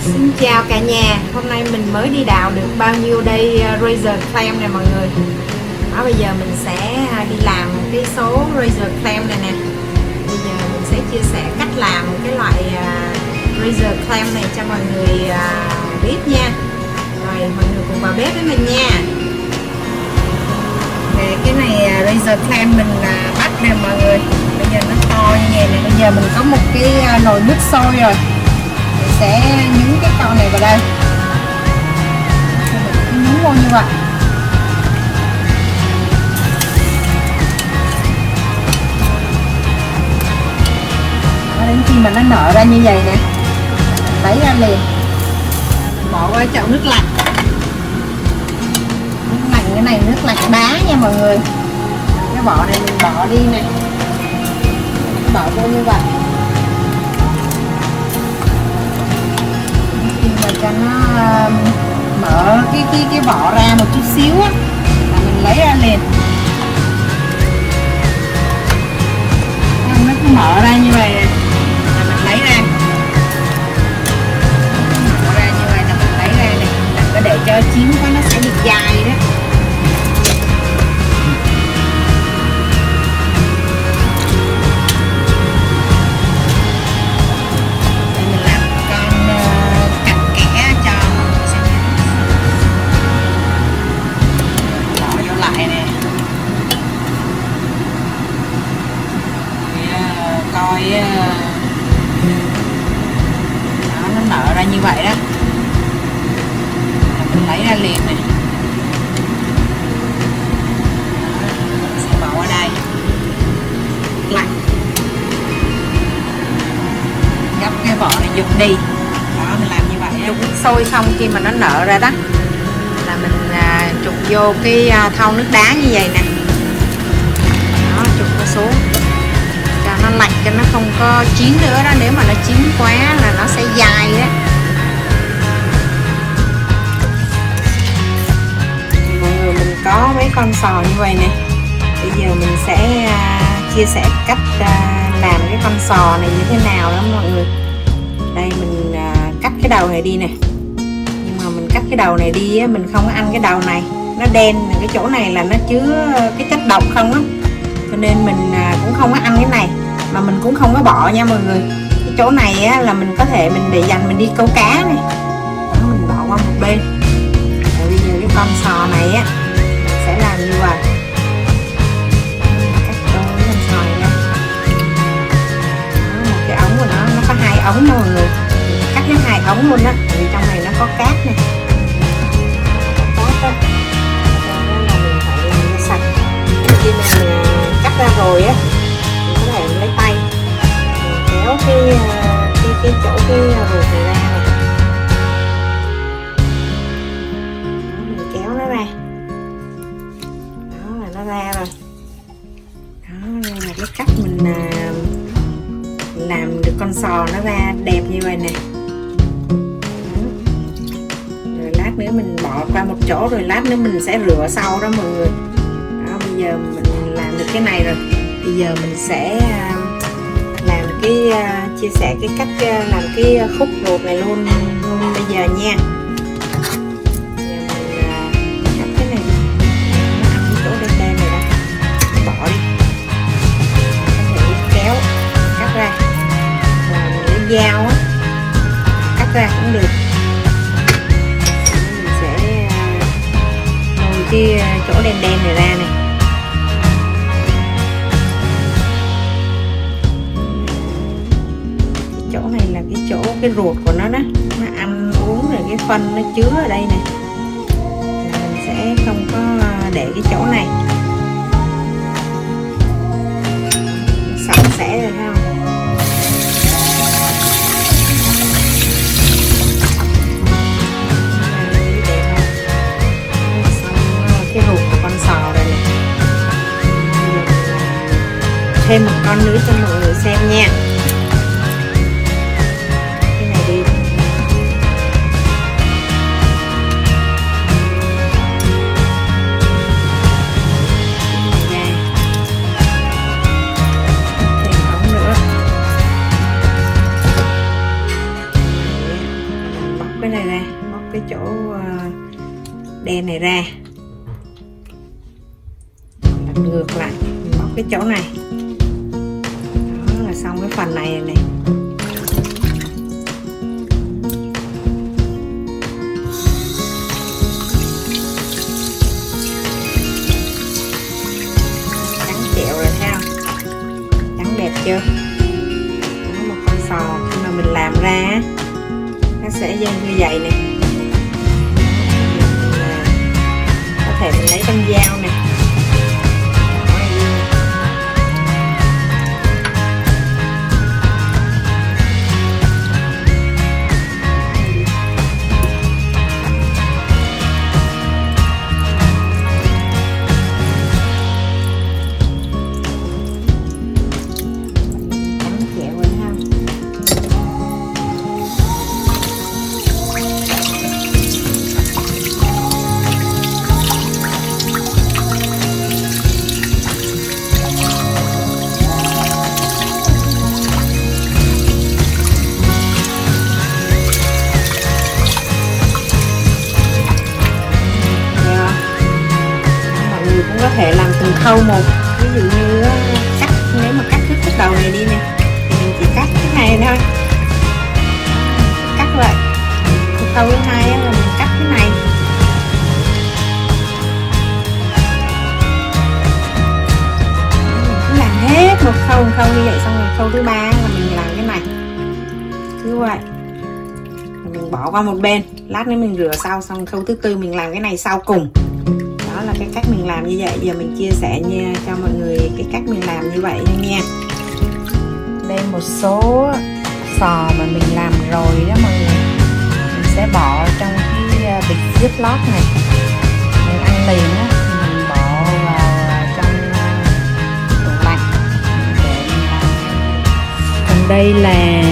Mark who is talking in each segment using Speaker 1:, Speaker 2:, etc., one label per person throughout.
Speaker 1: Xin chào cả nhà, hôm nay mình mới đi đào được bao nhiêu đây razor clamp này mọi người. Đó, bây giờ mình sẽ đi làm cái số razor clamp này nè. Bây giờ mình sẽ chia sẻ cách làm cái loại razor clamp này cho mọi người biết nha. Rồi mọi người cùng vào bếp với mình nha. Về cái này razor clamp mình bắt nè mọi người. Bây giờ nó to như vậy này. Bây giờ mình có một cái nồi nước sôi rồi. Mình sẽ nhúng cái con này vào đây. Mình nhúng vô như vậy. Đến khi mà nó nở ra như vậy nè, lấy ra liền, bỏ qua chậu nước lạnh. Nước lạnh, cái này nước lạnh đá nha mọi người. Cái vỏ này mình bỏ đi nè, bỏ vô như vậy. Khi mà cho nó mở cái vỏ ra một chút xíu á, là mình lấy ra liền. Nó cứ mở ra như vậy nè, là mình lấy ra. Mở ra như vậy là mình lấy ra này. Đừng có để cho chín quá nó sẽ bị dai đó. Mình làm con cạnh kẽ cho xem. Bỏ vô lại nè. Coi đó, nó nở ra như vậy đó, mình lấy ra liền này. Mình sẽ bỏ ở đây lạnh, gấp cái vỏ này dùng đi. Đó, mình làm như vậy. Trục sôi xong khi mà nó nở ra đó là mình trục vô cái thau nước đá như vậy nè. Đó, trục nó xuống cho nó lạnh, cho nó không có chín nữa đó. Nếu mà nó chín quá là nó sẽ dai đó. Mọi người, mình có mấy con sò như vậy nè. Bây giờ mình sẽ chia sẻ cách làm cái con sò này như thế nào đó mọi người. Đây mình cắt cái đầu này đi nè. Nhưng mà mình cắt cái đầu này đi á, mình không có ăn cái đầu này, nó đen. Cái chỗ này là nó chứa cái chất độc không á, cho nên mình cũng không có ăn cái này. Mà mình cũng không có bỏ nha mọi người. Cái chỗ này á, là mình có thể mình để dành mình đi câu cá này. Đó, mình bỏ qua một bên. Rồi bây giờ cái con sò này á, mình sẽ làm như vậy. Cắt đôi cái con sò này ra. Đó, một cái ống của nó có 2 ống đó mọi người. Mình cắt hết 2 ống luôn á, tại vì trong này nó có cát nè. Cát đó. Đó là mình phải làm nó sạch. Khi mình cắt ra rồi á, mình có thể lấy tay mình kéo cái chỗ cái ruột này ra này. Đó, mình kéo nó ra. Đó là nó ra rồi. Đó, đây là cái cách mình làm được con sò nó ra đẹp như vậy nè. Đó. Rồi lát nữa mình bỏ qua một chỗ, rồi lát nữa mình sẽ rửa sau đó mọi người. Đó, bây giờ mình làm được cái này rồi. Bây giờ mình sẽ làm cái chia sẻ cái cách làm cái khúc ruột này luôn bây giờ nha. Bây giờ mình cắt cái này đi. Nó ăn cái chỗ đen đen này ra, bỏ đi. Có thể kéo cắt ra, và mình lấy dao á cắt ra cũng được. Mình sẽ lôi cái chỗ đen đen này ra này. Chỗ này là cái chỗ cái ruột của nó đó, nó ăn uống rồi cái phân nó chứa ở đây nè. Mình sẽ không có để cái chỗ này. Sạch sẽ rồi thấy không? Xong cái ruột của con sò rồi nè. Thêm một con nữa cho mọi người xem nha. cái này ra, móc cái chỗ đen này ra, lật ngược lại, móc cái chỗ này, đó là xong cái phần này này. Trắng trẻo rồi thấy không? Trắng đẹp chưa? Đó, một con sò khi mà mình làm ra nó sẽ như vậy nè. Có thể mình lấy con dao nè, có thể làm từng khâu một. Ví dụ như cắt, nếu mà cắt cái đầu này đi nè thì mình chỉ cắt cái này thôi, cắt vậy. Cái khâu thứ hai là mình cắt cái này, mình cứ làm hết một khâu như vậy, xong rồi khâu thứ ba là mình làm cái này cứ vậy, mình bỏ qua một bên, lát nữa mình rửa sau, xong khâu thứ tư mình làm cái này sau cùng. Đó là cái cách mình làm như vậy. Giờ mình chia sẻ nha cho mọi người cái cách mình làm như vậy nha. Đây một số sò mà mình làm rồi đó mọi người, mình sẽ bỏ trong cái bịch ziploc này. Mình ăn liền á, mình bỏ vào trong tủ lạnh để mình làm. Còn đây là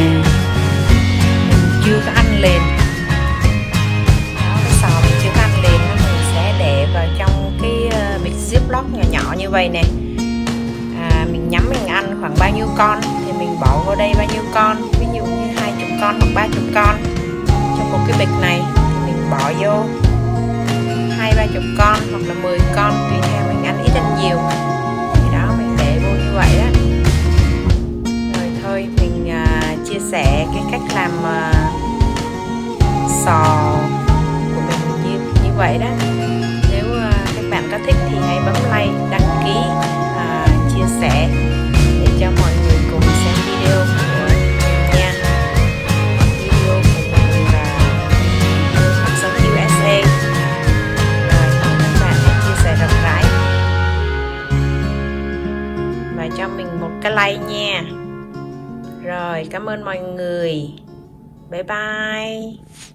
Speaker 1: mình chưa có ăn liền. Ziploc nhỏ nhỏ như vậy nè. Mình nhắm mình ăn khoảng bao nhiêu con thì mình bỏ vào đây bao nhiêu con, ví dụ như 20 con hoặc 30 con trong một cái bịch này thì mình bỏ vô 20-30 con hoặc là 10 con tùy theo mình ăn ít ăn nhiều, thì đó mình để vô như vậy đó. Rồi thôi mình chia sẻ cái cách làm sò của mình như vậy đó. Các bạn có thích thì hãy bấm like, đăng ký, chia sẻ để cho mọi người cùng xem video của mình nha. Video của mình là học sống USA. Rồi các bạn hãy chia sẻ rộng rãi và cho mình một cái like nha. Rồi cảm ơn mọi người. Bye bye.